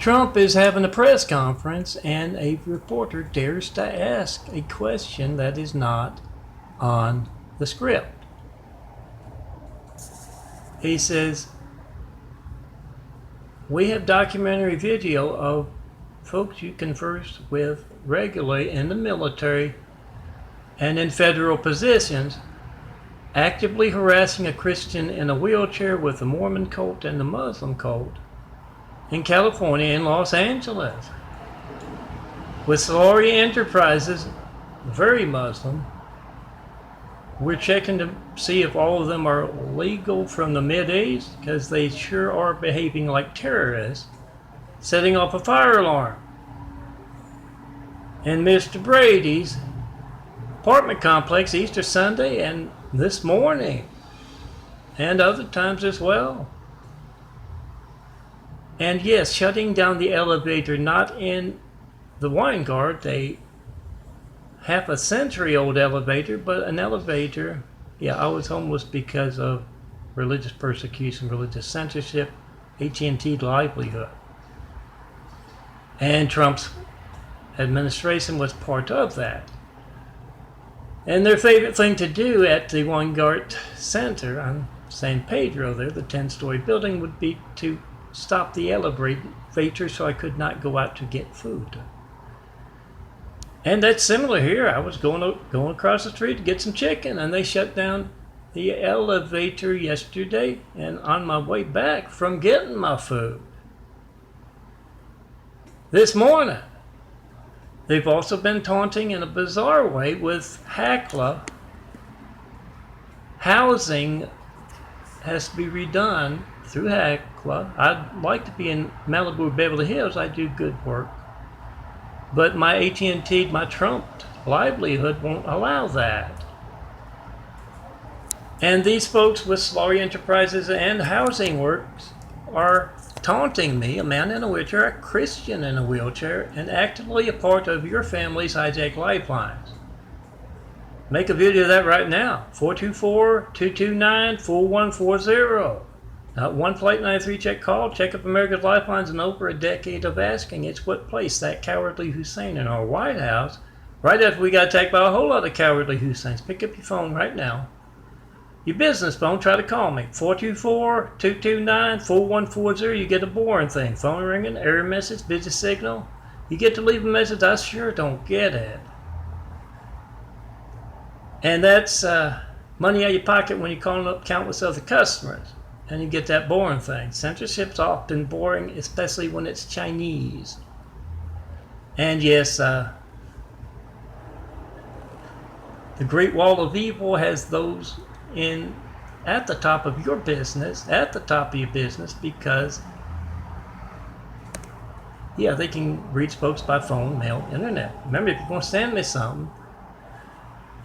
Trump is having a press conference and a reporter dares to ask a question that is not on the script. He says, "We have documentary video of folks you converse with regularly in the military and in federal positions actively harassing a Christian in a wheelchair with the Mormon cult and the Muslim cult in California and Los Angeles. With Solari Enterprises, very Muslim, we're checking to see if all of them are legal from the Mideast, because they sure are behaving like terrorists, setting off a fire alarm. In Mr. Brady's apartment complex Easter Sunday and this morning, and other times as well. And yes, shutting down the elevator, not in the Weingart, a half a century old elevator, but an elevator. Yeah, I was homeless because of religious persecution, religious censorship, AT&T livelihood. And Trump's administration was part of that. And their favorite thing to do at the Weingart Center on San Pedro there, the 10-story building, would be to stop the elevator so I could not go out to get food. And that's similar here. I was going across the street to get some chicken, and they shut down the elevator yesterday, and on my way back from getting my food this morning. They've also been taunting in a bizarre way with HACLA. Housing has to be redone through HACLA. I'd like to be in Malibu, Beverly Hills. I do good work. But my AT&T, my Trump livelihood won't allow that. And these folks with Solari Enterprises and Housing Works are taunting me, a man in a wheelchair, a Christian in a wheelchair, and actively a part of your family's hijacked lifelines. Make a video of that right now. 424-229-4140. Not one Flight 93 check call. Check up America's Lifelines in over a decade of asking. It's what placed that cowardly Hussein in our White House right after we got attacked by a whole lot of cowardly Husseins. Pick up your phone right now. Your business phone, try to call me. 424-229-4140. You get a boring thing. Phone ringing, error message, busy signal. You get to leave a message, I sure don't get it. And that's money out of your pocket when you're calling up countless other customers. And you get that boring thing. Censorship's often boring, especially when it's Chinese. And yes, the Great Wall of Evil has those at the top of your business, because yeah, they can reach folks by phone, mail, internet. Remember, if you're going to send me something,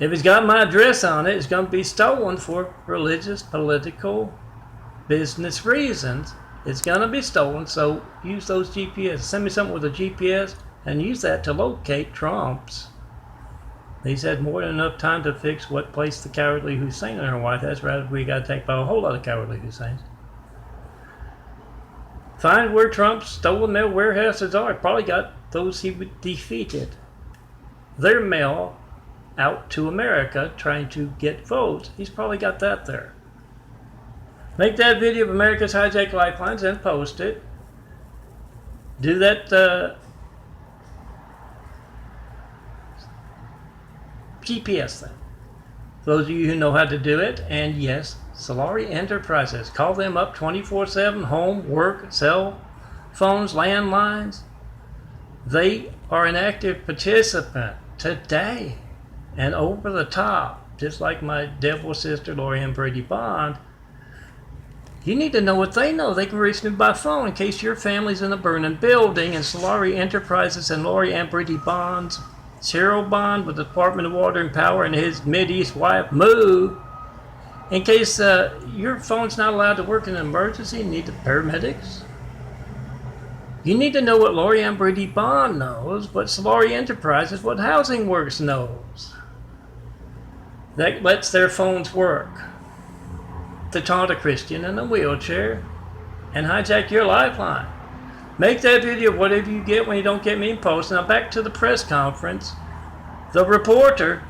if it's got my address on it, it's going to be stolen for religious, political, business reasons. It's going to be stolen, so use those GPS. Send me something with a GPS and use that to locate Trump's. He's had more than enough time to fix what placed the cowardly Hussein in our White House, rather we got attacked by a whole lot of cowardly Husseins. Find where Trump's stolen mail warehouses are. Probably got those he defeated. Their mail out to America trying to get votes. He's probably got that there. Make that video of America's hijacked lifelines and post it. Do that GPS thing. Those of you who know how to do it, and yes, Solari Enterprises. Call them up 24/7, home, work, cell phones, landlines. They are an active participant today and over the top, just like my devil sister, Lori Ann Brady Bond. You need to know what they know. They can reach me by phone in case your family's in a burning building, and Solari Enterprises and Lori Ann Brady Bond's Cheryl Bond with the Department of Water and Power and his Mideast wife, Moo. In case your phone's not allowed to work in an emergency, you need the paramedics. You need to know what Lori Ann Brady Bond knows, what Solari Enterprises, what Housing Works knows. That lets their phones work to taunt a Christian in a wheelchair and hijack your lifeline. Make that video, whatever you get when you don't get me in post. Now back to the press conference. The reporter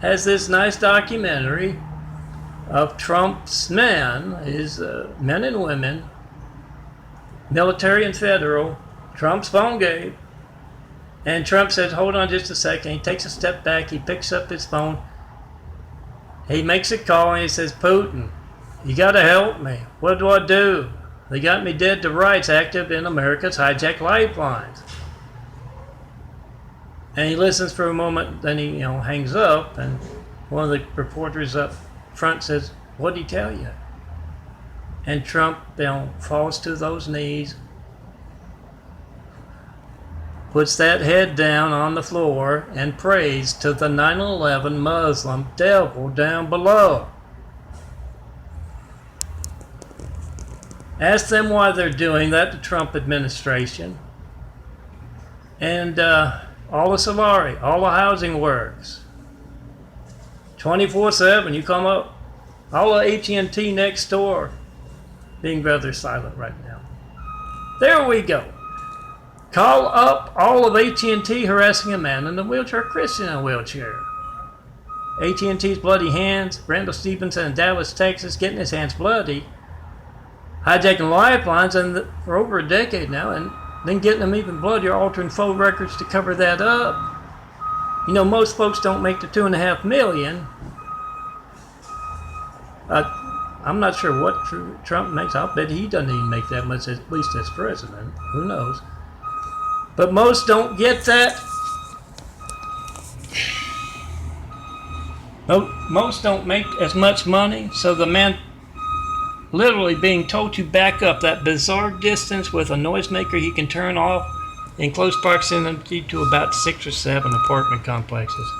has this nice documentary of Trump's men, his men and women, military and federal, Trump's Phonegate. And Trump says, hold on just a second. He takes a step back. He picks up his phone. He makes a call and he says, Putin, you got to help me. What do I do? They got me dead to rights active in America's hijacked lifelines. And he listens for a moment, then he hangs up, and one of the reporters up front says, what'd he tell you? And Trump falls to those knees, puts that head down on the floor, and prays to the 9/11 Muslim devil down below. Ask them why they're doing that, the Trump administration. And all the Solari, all the housing works. 24/7, you come up. All the AT&T next door being rather silent right now. There we go. Call up all of AT&T harassing a man in a wheelchair, a Christian in a wheelchair. AT&T's bloody hands, Randall Stevenson in Dallas, Texas, getting his hands bloody, hijacking lifelines for over a decade now, and then getting them even bloodier, altering phone records to cover that up. Most folks don't make the $2.5 million. I'm not sure what Trump makes. I'll bet he doesn't even make that much, at least as president. Who knows? But most don't get that. Most don't make as much money, so the man literally being told to back up that bizarre distance with a noisemaker he can turn off in close proximity to about 6 or 7 apartment complexes.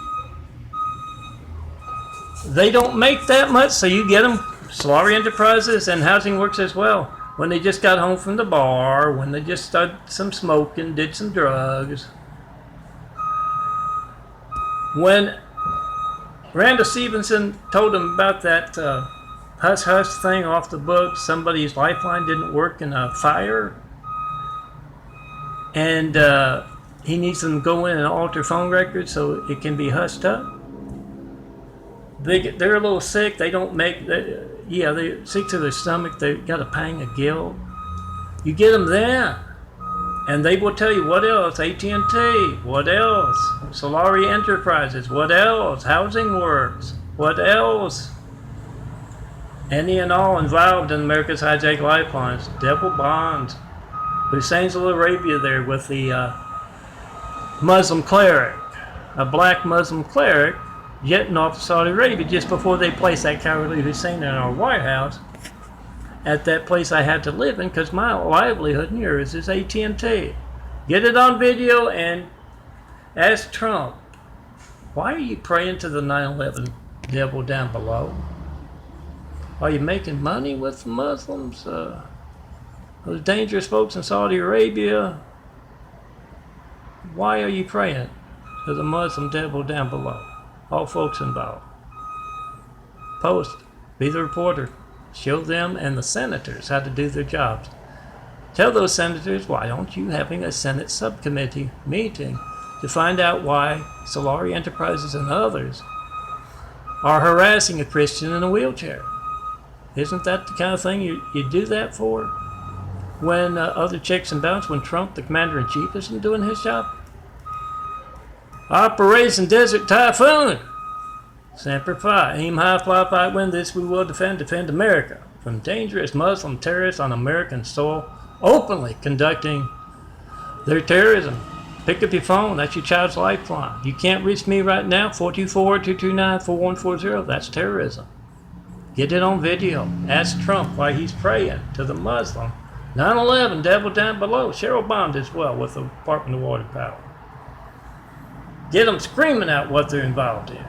They don't make that much, so you get them. Solari Enterprises and Housing Works as well. When they just got home from the bar, when they just started some smoking, did some drugs. When Randall Stevenson told him about that hush-hush thing off the book, somebody's lifeline didn't work in a fire, and he needs them to go in and alter phone records so it can be hushed up. They're a little sick. They don't make... they're sick to their stomach. They've got a pang of guilt. You get them then, and they will tell you what else. AT&T, what else? Solari Enterprises, what else? Housing Works, what else? Any and all involved in America's hijacked lifelines. Devil bonds. Hussein's Arabia there with the Muslim cleric, a black Muslim cleric, jetting off to Saudi Arabia just before they placed that cowardly Hussein in our White House at that place I had to live in, because my livelihood and yours is AT&T. Get it on video and ask Trump, why are you praying to the 9/11 devil down below? Are you making money with Muslims? Those dangerous folks in Saudi Arabia? Why are you praying to the Muslim devil down below? All folks involved. Post. Be the reporter. Show them and the senators how to do their jobs. Tell those senators, why don't you having a Senate subcommittee meeting to find out why Solari Enterprises and others are harassing a Christian in a wheelchair? Isn't that the kind of thing you do that for? When other checks and balances, when Trump, the commander-in-chief, isn't doing his job? Operation Desert Typhoon. Semper Fi. Aim high, fly, fight, win. This we will defend America from dangerous Muslim terrorists on American soil, openly conducting their terrorism. Pick up your phone. That's your child's lifeline. You can't reach me right now. 424-229-4140. That's terrorism. Get it on video. Ask Trump why he's praying to the Muslim 9/11 devil down below. Cheryl Bond as well with the Department of Water Power. Get them screaming out what they're involved in.